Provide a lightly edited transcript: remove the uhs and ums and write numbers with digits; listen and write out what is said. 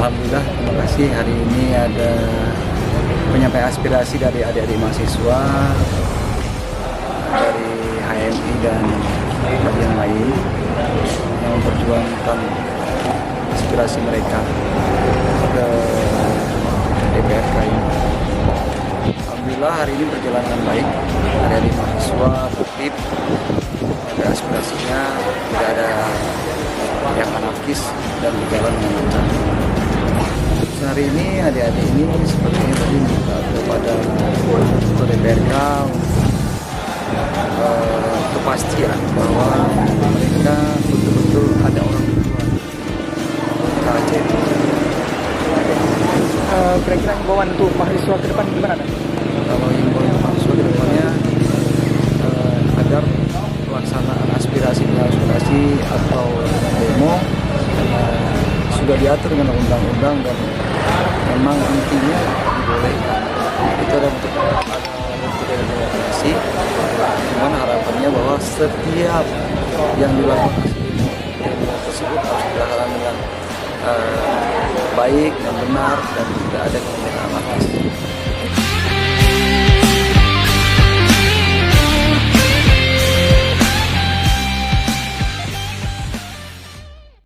Alhamdulillah, terima kasih. Hari ini ada penyampaian aspirasi dari adik-adik mahasiswa dari HMI dan bagian lain yang memperjuangkan aspirasi mereka ke DPRK ini. Alhamdulillah hari ini berjalan dengan baik. Adik-adik mahasiswa tertib, aspirasinya tidak ada yang anarkis dan berjalan dengan lancar. Hari ini adik-adik ini sepertinya tadi minta kepada Ketua DPRK kepastian bahwa mereka betul-betul ada orang tua KJP. Kira-kira himbauan untuk mahasiswa ke depan gimana? Kalau himbauan untuk mahasiswa ke depannya agar pelaksanaan aspirasi atau demo sudah diatur dengan undang-undang dan memang intinya dibolehkan. Itu ada bentuk demokrasi. Cuman harapannya bahwa setiap yang dilakukan demo tersebut harus dilakukan dengan baik dan benar dan tidak ada kemungkinan anarkis.